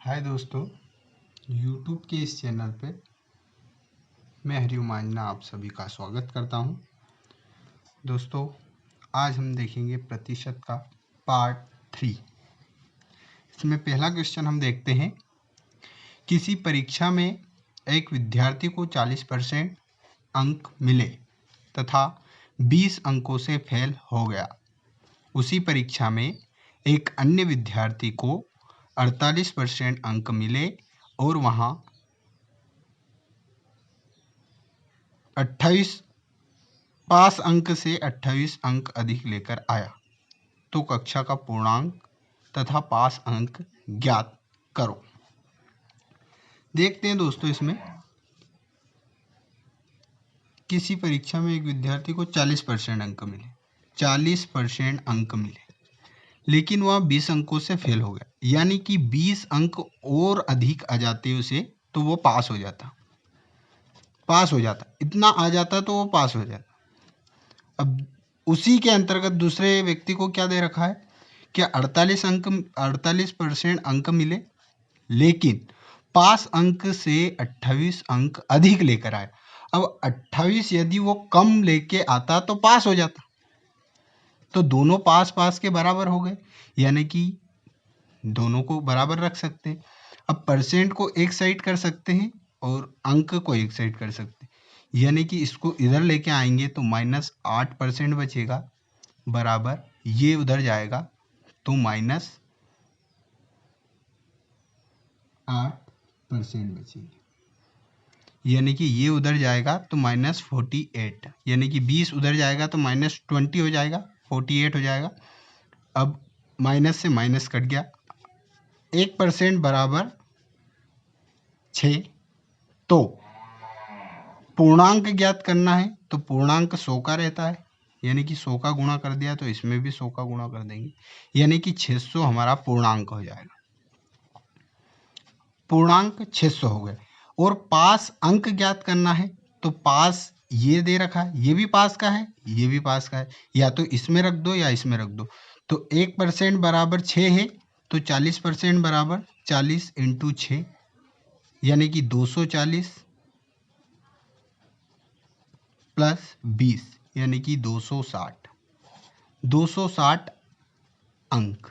हाय दोस्तों, YouTube के इस चैनल पे मैं हरिओम आंजना आप सभी का स्वागत करता हूं। दोस्तों, आज हम देखेंगे प्रतिशत का पार्ट 3। इसमें पहला क्वेश्चन हम देखते हैं। किसी परीक्षा में एक विद्यार्थी को 40% अंक मिले तथा 20 अंकों से फेल हो गया। उसी परीक्षा में एक अन्य विद्यार्थी को 48% अंक मिले और वहाँ 28 पास अंक से 28 अंक अधिक लेकर आया, तो कक्षा का पूर्णांक तथा पास अंक ज्ञात करो। देखते हैं दोस्तों, इसमें किसी परीक्षा में एक विद्यार्थी को 40% अंक मिले, 40% अंक मिले, लेकिन वह 20 अंकों से फेल हो गया। यानी कि 20 अंक और अधिक आ जाते उसे, तो वो पास हो जाता। इतना आ जाता तो वो पास हो जाता। अब उसी के अंतर्गत दूसरे व्यक्ति को क्या दे रखा है कि 48% अंक मिले, लेकिन पास अंक से 28 अंक अधिक लेकर आया। अब 28 यदि वो कम लेके आता तो पास हो जाता, तो दोनों पास पास के बराबर हो गए, यानी कि दोनों को बराबर रख सकते हैं। अब परसेंट को एक साइड कर सकते हैं और अंक को एक साइड कर सकते हैं, यानी कि इसको इधर लेके आएंगे तो -8% बचेगा, बराबर ये उधर जाएगा तो -8% बचेगी, यानी कि ये उधर जाएगा तो -48, यानी कि 20 उधर जाएगा तो -20 हो जाएगा, 48 हो जाएगा। अब माइनस से माइनस कट गया, 1% बराबर 6। तो पूर्णांक ज्ञात करना है तो पूर्णांक 100 का रहता है, यानी कि 100 का गुणा कर दिया तो इसमें भी 100 का गुणा कर देंगे, यानी कि 600 हमारा पूर्णांक हो जाएगा। पूर्णांक 600 हो गए। और पास अंक ज्ञात करना है तो पास ये दे रखा है, ये भी पास का है, ये भी पास का है, या तो इसमें रख दो या इसमें रख दो। तो 1% बराबर 6 है, तो 40% बराबर 40 इंटू 6, यानी कि 240 प्लस 20, यानी कि 260 अंक।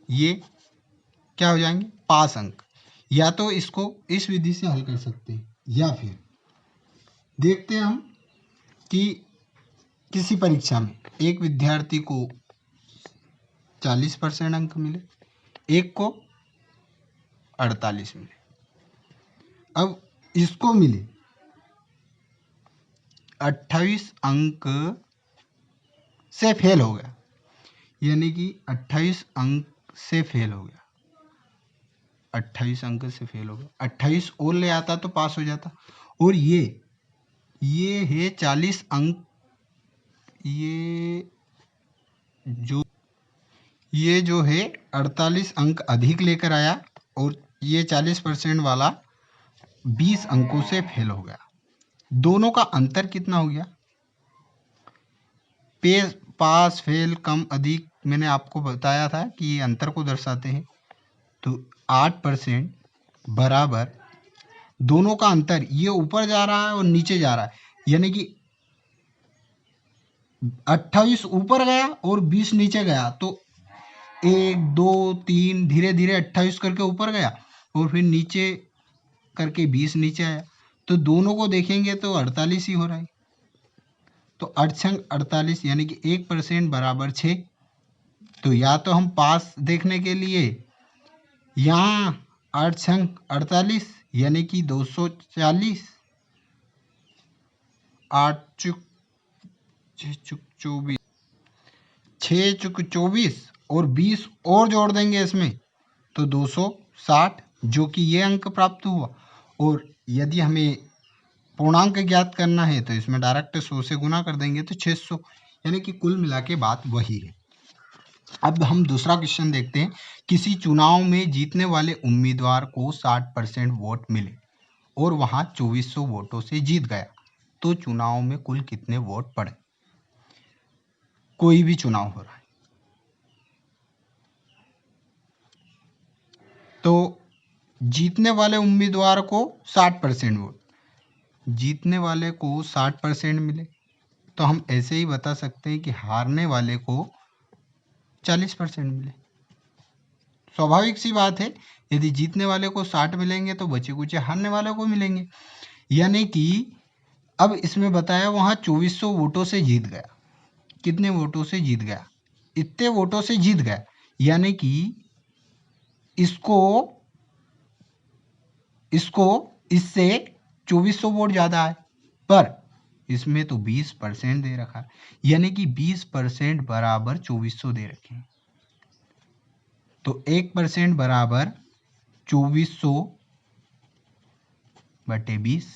ये क्या हो जाएंगे? पास अंक। या तो इसको इस विधि से हल कर सकते हैं, या फिर देखते हैं हम कि किसी परीक्षा में एक विद्यार्थी को 40% अंक मिले, एक को 48 मिले। अब इसको मिले 28 अंक से फेल हो गया, यानी कि 28 अंक से फेल हो गया, 28 अंक से फेल हो गया। 28 और ले आता तो पास हो जाता। और ये है 40 अंक, ये जो है 48 अंक अधिक लेकर आया, और ये 40% वाला 20 अंकों से फेल हो गया। दोनों का अंतर कितना हो गया? पास फेल कम अधिक मैंने आपको बताया था कि ये अंतर को दर्शाते हैं। तो 8% बराबर दोनों का अंतर, ये ऊपर जा रहा है और नीचे जा रहा है, यानी कि 28 ऊपर गया और 20 नीचे गया, तो 1 2 3 धीरे धीरे 28 करके ऊपर गया और फिर नीचे करके 20 नीचे आया। तो दोनों को देखेंगे तो 48 ही हो रहा है। तो 48 यानी कि 1% बराबर 6। तो या तो हम पास देखने के लिए यहाँ 8×48 यानी कि 240, 8 चुक 24, 6 चुक 24 और 20 और जोड़ देंगे इसमें तो 260, जो कि ये अंक प्राप्त हुआ। और यदि हमें पूर्णांक ज्ञात करना है तो इसमें डायरेक्ट 100 से गुना कर देंगे तो 600, यानी कि कुल मिला के बात वही है। अब हम दूसरा क्वेश्चन देखते हैं। किसी चुनाव में जीतने वाले उम्मीदवार को 60% वोट मिले और वहां 2400 वोटों से जीत गया, तो चुनाव में कुल कितने वोट पड़े? कोई भी चुनाव हो रहा है, तो जीतने वाले उम्मीदवार को 60% वोट, जीतने वाले को 60% मिले, तो हम ऐसे ही बता सकते हैं कि हारने वाले को 40% मिले। स्वाभाविक सी बात है, यदि जीतने वाले को 60 मिलेंगे तो बचे कुछ हारने वाले को मिलेंगे। यानी कि अब इसमें बताया वहां 2400 वोटों से जीत गया। कितने वोटों से जीत गया? इतने वोटों से जीत गया, यानी कि इसको इससे 2400 वोट ज्यादा है, पर इसमें तो 20% दे रखा है, यानी कि 20% बराबर 2400 दे रखे हैं। तो 1% बराबर 2400 बटे 20,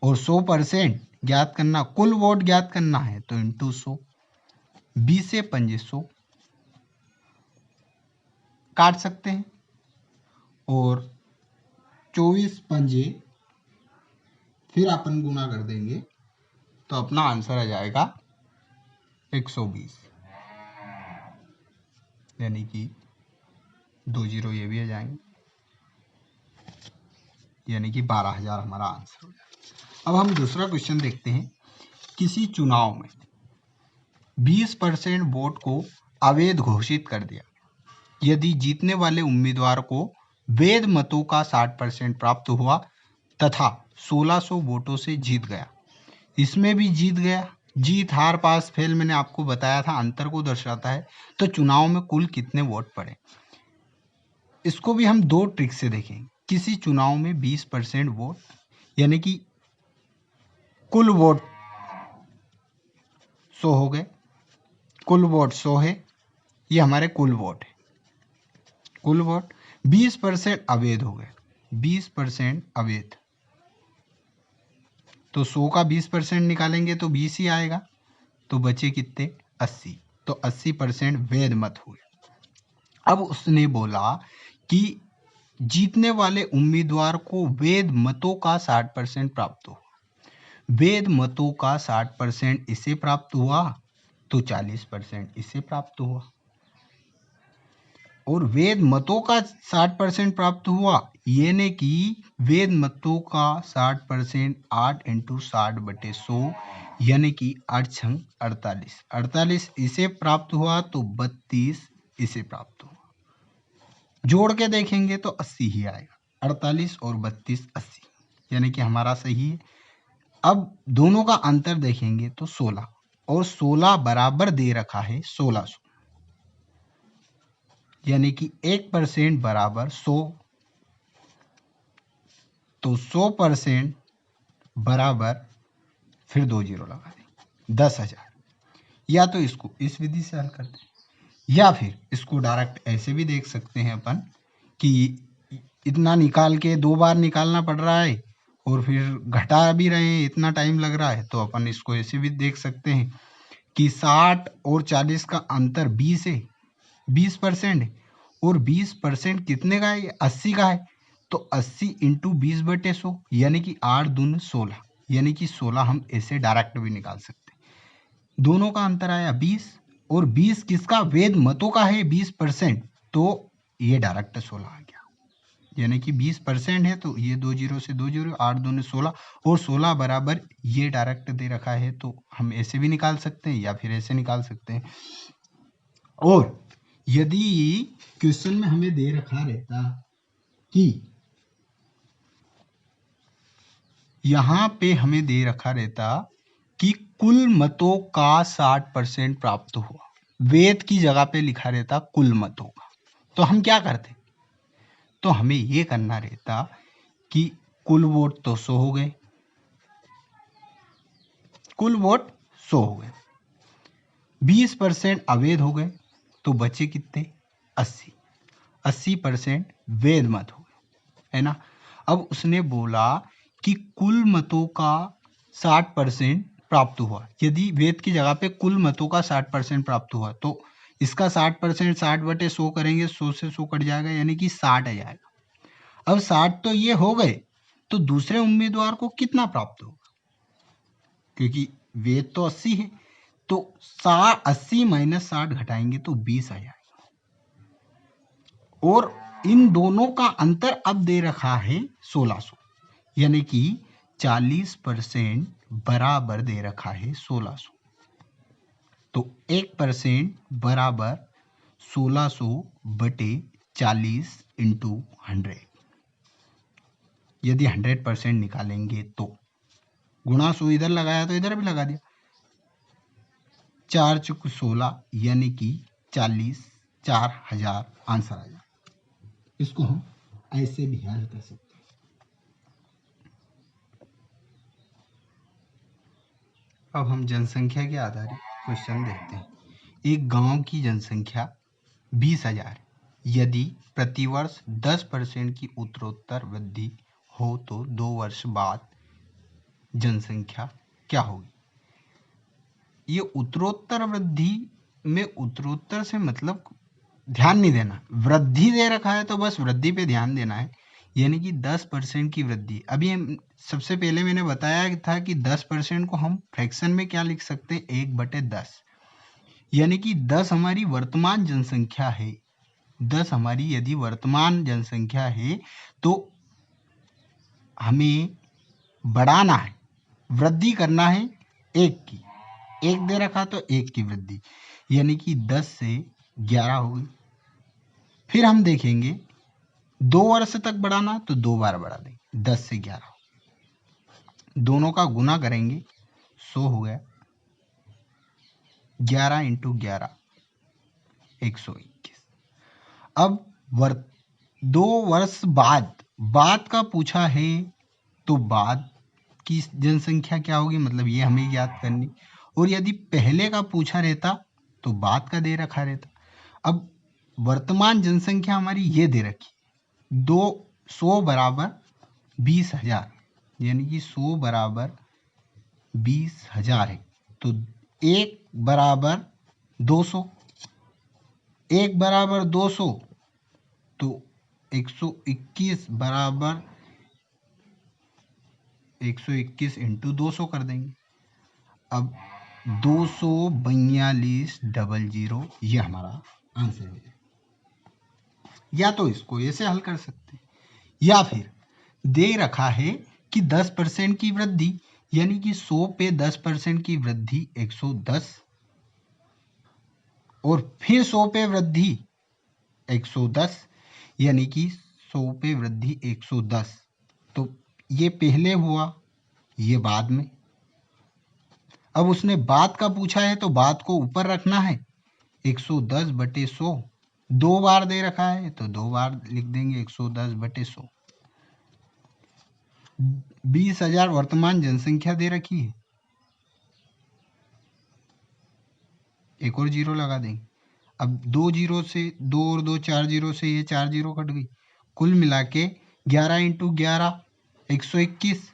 और 100% ज्ञात करना, कुल वोट ज्ञात करना है तो इंटू 100, 20 से 2500 काट सकते हैं, और 24 पंजे फिर अपन गुना कर देंगे तो अपना आंसर आ जाएगा 120, यानी कि 2 जीरो ये भी आ जाएंगे, यानी कि 12,000 हमारा आंसर हो जाएगा। अब हम दूसरा क्वेश्चन देखते हैं। किसी चुनाव में 20% वोट को अवैध घोषित कर दिया, यदि जीतने वाले उम्मीदवार को वैध मतों का 60% प्राप्त हुआ तथा 1600 वोटों से जीत गया। इसमें भी जीत गया, जीत हार पास फेल मैंने आपको बताया था, अंतर को दर्शाता है। तो चुनाव में कुल कितने वोट पड़े, इसको भी हम दो ट्रिक से देखेंगे। किसी चुनाव में 20% वोट, यानी कि कुल वोट 100 हो गए, कुल वोट 100 है, ये हमारे कुल वोट है। कुल वोट 20% अवैध हो गए, 20% अवैध, तो 100 का 20% निकालेंगे तो 20 ही आएगा, तो बचे कितने? 80, तो 80% वैध मत हुए। अब उसने बोला कि जीतने वाले उम्मीदवार को वैध मतों का 60% प्राप्त हुआ। वैध मतों का 60% इसे प्राप्त हुआ तो 40% इसे प्राप्त हुआ, और वैध मतों का 60% प्राप्त हुआ, यानी कि वैध मतों का 60% 8 × 60 बटे 100, यानी कि 8 छंग 48, 48 इसे प्राप्त हुआ तो 32 इसे प्राप्त हुआ। जोड़ के देखेंगे तो 80 ही आएगा, 48 और 32 80, यानी कि हमारा सही है। अब दोनों का अंतर देखेंगे तो 16, और 16 बराबर दे रखा है 1600, यानी कि 1% बराबर 100, तो 100% बराबर, फिर 2 जीरो लगा दें, 10,000। या तो इसको इस विधि से हल करते हैं, या फिर इसको डायरेक्ट ऐसे भी देख सकते हैं अपन कि इतना निकाल के 2 बार निकालना पड़ रहा है और फिर घटा भी रहे हैं, इतना टाइम लग रहा है, तो अपन इसको ऐसे भी देख सकते हैं कि 60 और 40 का अंतर 20 है, 20% है, और 20% कितने का है? 80 का है, तो 80 × 20 बटे 100, यानी कि 8 दूनी 16, यानी कि 16 हम ऐसे डायरेक्ट भी निकाल सकते हैं। दोनों का अंतर आया 20, और 20 किसका? वैध मतों का है 20%, तो ये डायरेक्ट 16 आ गया, यानी कि 20% है, तो ये 2 जीरो से 2 जीरो, 8 दूनी 16, और 16 बराबर ये डायरेक्ट दे रखा है, तो हम ऐसे भी निकाल सकते हैं या फिर ऐसे निकाल सकते हैं। और यदि क्वेश्चन में हमें दे रखा रहता कि यहां पे हमें दे रखा रहता कि कुल मतों का 60% प्राप्त हुआ, वैध की जगह पे लिखा रहता कुल मतों का, तो हम क्या करते? तो हमें ये करना रहता कि कुल वोट तो 100 हो गए, कुल वोट 100 हो गए, 20% अवैध हो गए, तो बचे कितने? 80, 80% वैध मत हो गए, है ना। अब उसने बोला कि कुल मतों का 60% प्राप्त हुआ, यदि वैध की जगह पे कुल मतों का 60% प्राप्त हुआ, तो इसका 60% 60 बटे 100 करेंगे, 100 से 100 कट जाएगा, यानी कि 60 आ जाएगा। अब 60 तो ये हो गए, तो दूसरे उम्मीदवार को कितना प्राप्त होगा? क्योंकि वैध तो 80 है, तो 80 - 60 घटाएंगे तो 20 आ जाएगा, और इन दोनों का अंतर अब दे रखा है 1600, यानी कि 40% बराबर दे रखा है 1600। तो 1% बराबर 1600 बटे 40 इंटू 100। यदि 100% निकालेंगे तो गुणा 100 इधर लगाया तो इधर भी लगा दिया, 4 चुक 16 यानी कि 40, 4000 आंसर आ जाए। इसको हम ऐसे भी हल कर सकते हैं। अब हम जनसंख्या के आधारित क्वेश्चन देखते हैं। एक गांव की जनसंख्या 20,000, यदि प्रतिवर्ष 10% की उत्तरोत्तर वृद्धि हो तो 2 वर्ष बाद जनसंख्या क्या होगी। ये उत्तरोत्तर वृद्धि में उत्तरोत्तर से मतलब ध्यान नहीं देना, वृद्धि दे रखा है तो बस वृद्धि पे ध्यान देना है, यानी कि 10% की वृद्धि। अभी सबसे पहले मैंने बताया था कि 10% को हम फ्रैक्शन में क्या लिख सकते हैं, 1/10, यानी कि 10 हमारी वर्तमान जनसंख्या है। 10 हमारी यदि वर्तमान जनसंख्या है तो हमें बढ़ाना है, वृद्धि करना है 1 की, 1 दे रखा तो 1 की वृद्धि, यानी कि 10 से 11 हो गई। फिर हम देखेंगे 2 वर्ष तक बढ़ाना तो 2 बार बढ़ा देंगे, 10 से 11, दोनों का गुना करेंगे, 100 हो गया, 11 इंटू 11 121। अब 2 वर्ष बाद का पूछा है तो बाद की जनसंख्या क्या होगी, मतलब ये हमें याद करनी। और यदि पहले का पूछा रहता तो बाद का दे रखा रहता। अब वर्तमान जनसंख्या हमारी ये दे रखी, 100 बराबर 20,000, यानी कि 100 बराबर 20,000 है, तो 1 बराबर 200, 1 बराबर 200 तो 121 बराबर 121 इंटू 200 कर देंगे। अब 242,000 ये हमारा आंसर है। या तो इसको ऐसे हल कर सकते हैं, या फिर दे रखा है कि 10% की वृद्धि, यानी कि 100 पे 10% की वृद्धि 110, और फिर 100 पे वृद्धि 110, यानी कि 100 पे वृद्धि 110। तो ये पहले हुआ, ये बाद में। अब उसने बाद का पूछा है तो बाद को ऊपर रखना है, 110 बटे 100, 2 बार दे रखा है तो 2 बार लिख देंगे, 110 बटे 100। 20,000 वर्तमान जनसंख्या दे रखी है, एक और जीरो लगा देंगे। अब 2 जीरो से 2 और 2 4 जीरो से ये 4 जीरो कट गई, कुल मिला के 11 इंटू 11 121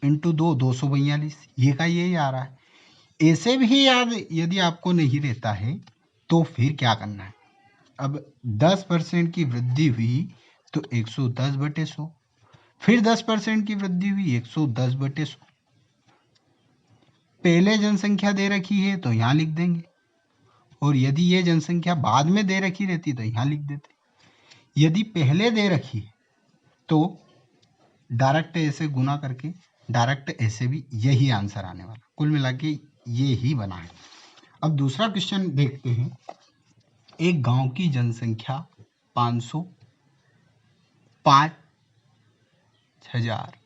इंटू 2 242, ये का यही आ रहा है। ऐसे भी याद यदि आपको नहीं रहता है तो फिर क्या करना है, अब 10% की वृद्धि हुई तो 110 बटे 100, फिर 10% की वृद्धि हुई 110 बटे 100। पहले जनसंख्या दे रखी है तो यहाँ लिख देंगे, और यदि ये जनसंख्या बाद में दे रखी रहती तो यहाँ लिख देते। यदि पहले दे रखी है तो डायरेक्ट ऐसे गुना करके डायरेक्ट ऐसे भी यही आंसर आने वाला, कुल मिला के ये ही बना है। अब दूसरा क्वेश्चन देखते हैं। एक गांव की जनसंख्या 505,000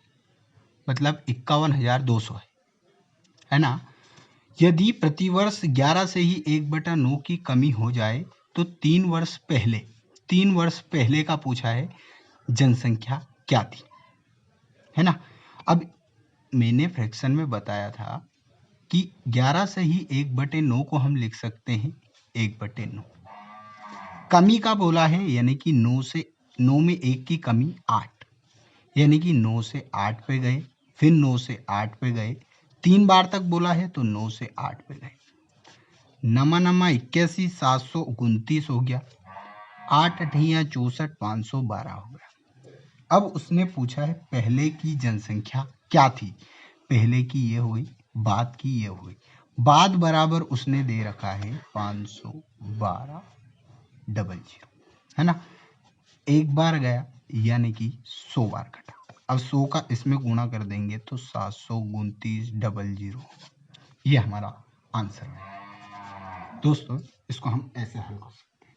मतलब 51,200 है ना। यदि प्रतिवर्ष 11 से ही 1/9 की कमी हो जाए तो 3 वर्ष पहले का पूछा है जनसंख्या क्या थी, है ना। अब मैंने फ्रैक्शन में बताया था कि 11 से ही 1/9 को हम लिख सकते हैं 1/9। कमी का बोला है, यानी कि 9 में 1 की कमी 8, यानी कि 9 से 8 पे गए, फिर 9 से 8 पे गए, 3 बार तक बोला है तो 9 से 8 पे गए। 9 81 729 हो गया, 8 8 64 512 हो गया। अब उसने पूछा है पहले की जनसंख्या क्या थी, पहले की ये हुई, बाद की ये हुई। बाद बराबर उसने दे रखा है 512,000। है ना। एक बार गया यानी कि 100 बार कटा। अब 100 का इसमें गुणा कर देंगे तो 729,000 ये हमारा आंसर है। दोस्तों इसको हम ऐसे हल कर सकते हैं।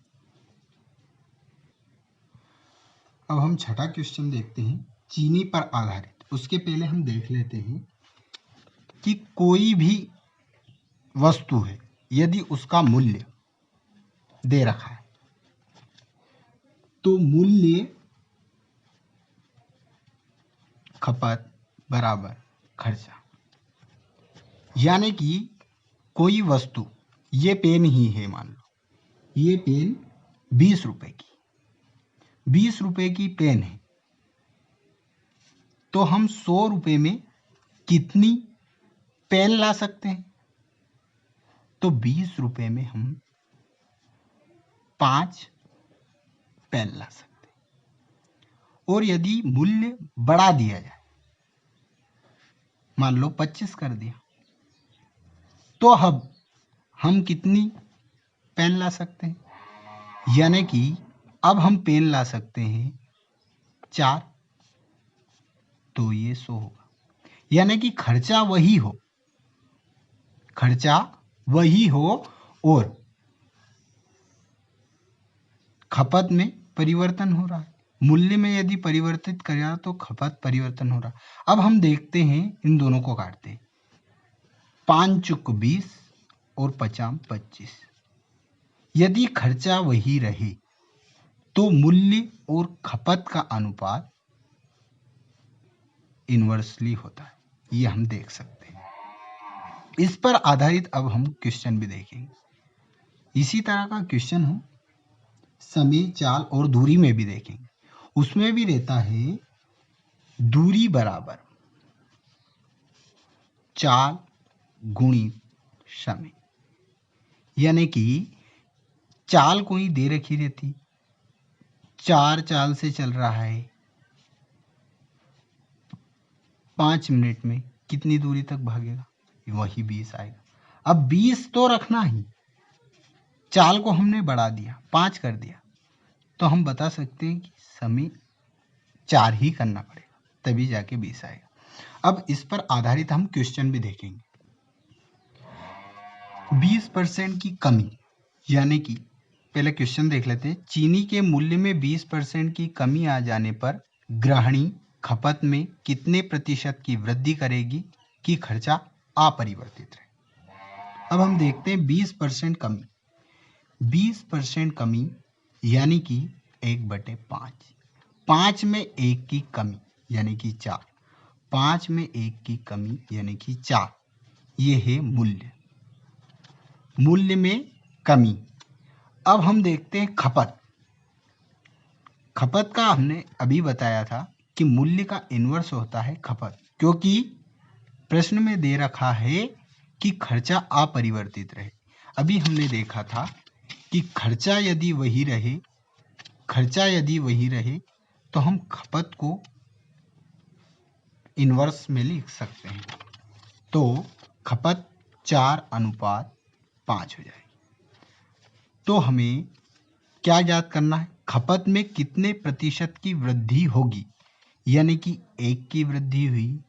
अब हम छठा क्वेश्चन देखते हैं चीनी पर आधारित। उसके पहले हम देख लेते हैं कि कोई भी वस्तु है यदि उसका मूल्य दे रखा है तो मूल्य खपत बराबर खर्चा। यानी कि कोई वस्तु, ये पेन ही है, मान लो ये पेन 20 रुपए की, 20 रुपए की पेन है, तो हम 100 रुपए में कितनी पेन ला सकते हैं? तो 20 रुपए में हम 5 पेन ला सकते हैं। और यदि मूल्य बढ़ा दिया जाए, मान लो 25 कर दिया, तो अब हम कितनी पेन ला सकते हैं? यानी कि अब हम पेन ला सकते हैं 4, तो ये 100 होगा। यानी कि खर्चा वही हो, खर्चा वही हो और खपत में परिवर्तन हो रहा है। मूल्य में यदि परिवर्तित करा तो खपत परिवर्तन हो रहा है। अब हम देखते हैं, इन दोनों को काटते हैं। 5 चुक 20 और 50 25। यदि खर्चा वही रहे तो मूल्य और खपत का अनुपात इन्वर्सली होता है, ये हम देख सकते हैं। इस पर आधारित अब हम क्वेश्चन भी देखेंगे। इसी तरह का क्वेश्चन हम समय, चाल और दूरी में भी देखेंगे। उसमें भी रहता है दूरी बराबर चाल गुणित समय। यानी कि चाल कोई दे रखी रहती, 4 चाल से चल रहा है, 5 मिनट में कितनी दूरी तक भागेगा? वही 20 आएगा। अब 20 तो रखना ही, चाल को हमने बढ़ा दिया, 5 कर दिया, तो हम बता सकते हैं कि समय 4 ही करना पड़ेगा, तभी जाके 20 आएगा। अब इस पर आधारित हम क्वेश्चन भी देखेंगे। 20% की कमी, यानी कि पहले क्वेश्चन देख लेते हैं। चीनी के मूल्य में 20% की कमी आ जाने पर गृहिणी खपत में कितने प्रतिशत की वृद्धि करेगी कि खर्चा अपरिवर्तित रहे? अब हम देखते हैं 20% कमी। 20% कमी यानी कि 1/5। 5 में 1 की कमी यानी कि 4। 5 में 1 की कमी यानी कि 4। ये है मूल्य, मूल्य में कमी। अब हम देखते हैं खपत। खपत का हमने अभी बताया था कि मूल्य का इन्वर्स होता है खपत, क्योंकि प्रश्न में दे रखा है कि खर्चा अपरिवर्तित रहे। अभी हमने देखा था कि खर्चा यदि वही रहे, खर्चा यदि वही रहे तो हम खपत को इन्वर्स में लिख सकते हैं, तो खपत 4:5 हो जाएगी। तो हमें क्या ज्ञात करना है? खपत में कितने प्रतिशत की वृद्धि होगी, यानी कि 1 की वृद्धि हुई,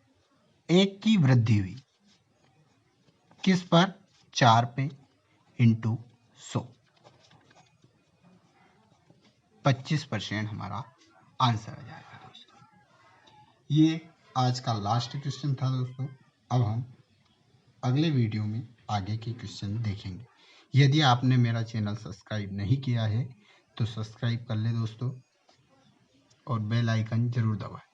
1 की वृद्धि हुई किस पर? 4 पे इंटू 100, 25% हमारा आंसर आ जाएगा दोस्तों। ये आज का लास्ट क्वेश्चन था दोस्तों। अब हम अगले वीडियो में आगे के क्वेश्चन देखेंगे। यदि आपने मेरा चैनल सब्सक्राइब नहीं किया है तो सब्सक्राइब कर ले दोस्तों, और बेल आइकन जरूर दबाएं।